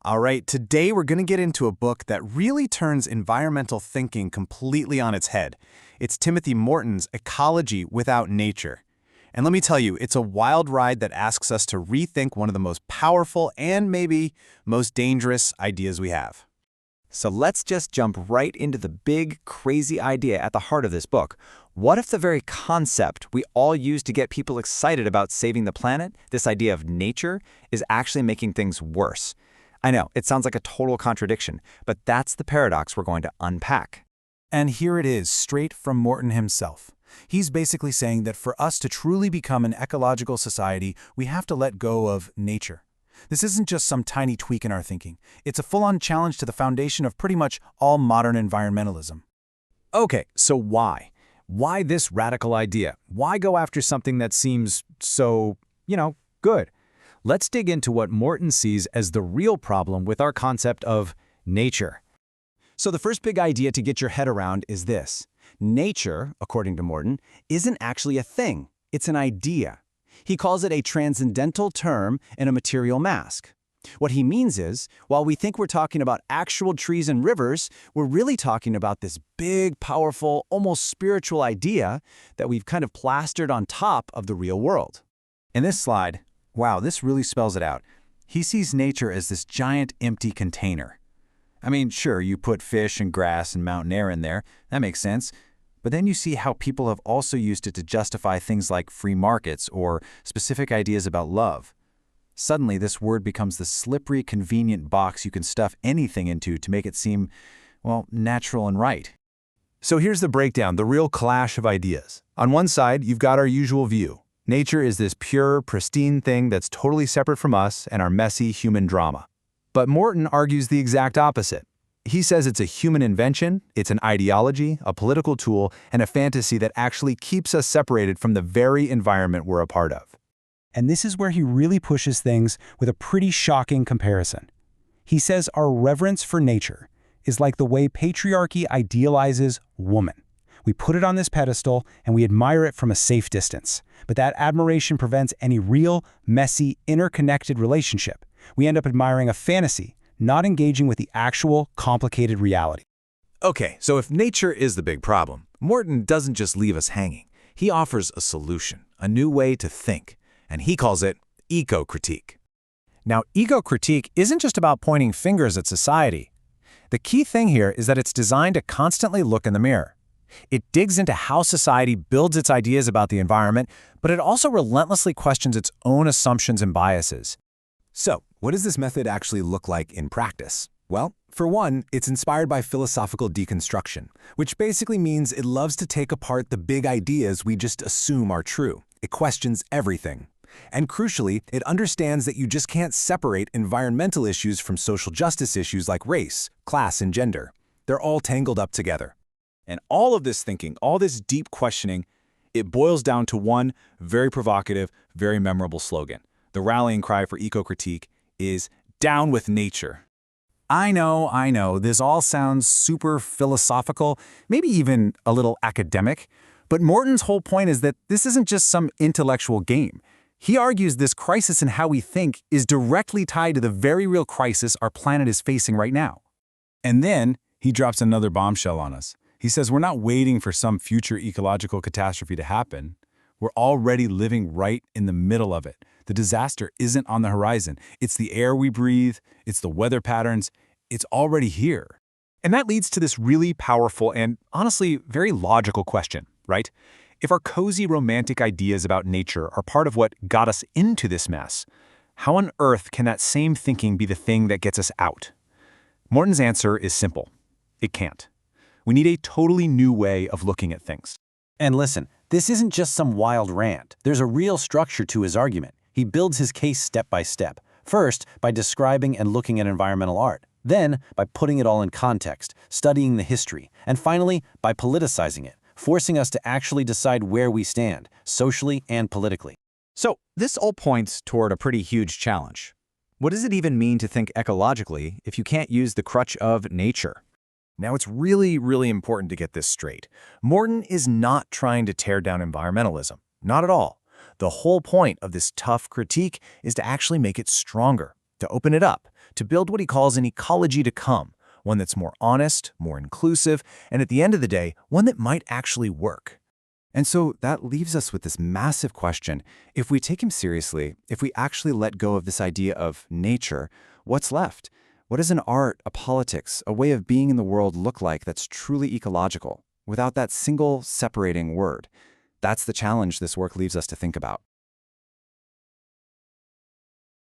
All right, today we're going to get into a book that really turns environmental thinking completely on its head. It's Timothy Morton's Ecology Without Nature. And let me tell you, it's a wild ride that asks us to rethink one of the most powerful and maybe most dangerous ideas we have. So let's just jump right into the big, crazy idea at the heart of this book. What if the very concept we all use to get people excited about saving the planet, this idea of nature, is actually making things worse? I know, it sounds like a total contradiction, but that's the paradox we're going to unpack. And here it is, straight from Morton himself. He's basically saying that for us to truly become an ecological society, we have to let go of nature. This isn't just some tiny tweak in our thinking. It's a full-on challenge to the foundation of pretty much all modern environmentalism. Okay, so why? Why this radical idea? Why go after something that seems so, good? Let's dig into what Morton sees as the real problem with our concept of nature. So the first big idea to get your head around is this. Nature, according to Morton, isn't actually a thing. It's an idea. He calls it a transcendental term in a material mask. What he means is, while we think we're talking about actual trees and rivers, we're really talking about this big, powerful, almost spiritual idea that we've kind of plastered on top of the real world. In this slide, wow, this really spells it out. He sees nature as this giant empty container. I mean, sure, you put fish and grass and mountain air in there, that makes sense. But then you see how people have also used it to justify things like free markets or specific ideas about love. Suddenly, this word becomes the slippery, convenient box you can stuff anything into to make it seem, well, natural and right. So here's the breakdown, the real clash of ideas. On one side, you've got our usual view. Nature is this pure, pristine thing that's totally separate from us and our messy human drama. But Morton argues the exact opposite. He says it's a human invention, it's an ideology, a political tool, and a fantasy that actually keeps us separated from the very environment we're a part of. And this is where he really pushes things with a pretty shocking comparison. He says our reverence for nature is like the way patriarchy idealizes woman. We put it on this pedestal and we admire it from a safe distance. But that admiration prevents any real, messy, interconnected relationship. We end up admiring a fantasy, not engaging with the actual, complicated reality. Okay, so if nature is the big problem, Morton doesn't just leave us hanging. He offers a solution, a new way to think, and he calls it eco-critique. Now, eco-critique isn't just about pointing fingers at society. The key thing here is that it's designed to constantly look in the mirror. It digs into how society builds its ideas about the environment, but it also relentlessly questions its own assumptions and biases. So, what does this method actually look like in practice? Well, for one, it's inspired by philosophical deconstruction, which basically means it loves to take apart the big ideas we just assume are true. It questions everything. And crucially, it understands that you just can't separate environmental issues from social justice issues like race, class, and gender. They're all tangled up together. And all of this thinking, all this deep questioning, it boils down to one very provocative, very memorable slogan. The rallying cry for eco-critique is "Down with nature." I know, this all sounds super philosophical, maybe even a little academic, but Morton's whole point is that this isn't just some intellectual game. He argues this crisis in how we think is directly tied to the very real crisis our planet is facing right now. And then he drops another bombshell on us. He says we're not waiting for some future ecological catastrophe to happen. We're already living right in the middle of it. The disaster isn't on the horizon. It's the air we breathe. It's the weather patterns. It's already here. And that leads to this really powerful and honestly very logical question, right? If our cozy romantic ideas about nature are part of what got us into this mess, how on earth can that same thinking be the thing that gets us out? Morton's answer is simple. It can't. We need a totally new way of looking at things. And listen, this isn't just some wild rant. There's a real structure to his argument. He builds his case step by step. First, by describing and looking at environmental art. Then, by putting it all in context, studying the history. And finally, by politicizing it, forcing us to actually decide where we stand, socially and politically. So, this all points toward a pretty huge challenge. What does it even mean to think ecologically if you can't use the crutch of nature? Now, it's really, really important to get this straight. Morton is not trying to tear down environmentalism. Not at all. The whole point of this tough critique is to actually make it stronger, to open it up, to build what he calls an ecology to come, one that's more honest, more inclusive, and at the end of the day, one that might actually work. And so that leaves us with this massive question. If we take him seriously, if we actually let go of this idea of nature, what's left? What does an art, a politics, a way of being in the world look like that's truly ecological, without that single separating word? That's the challenge this work leaves us to think about.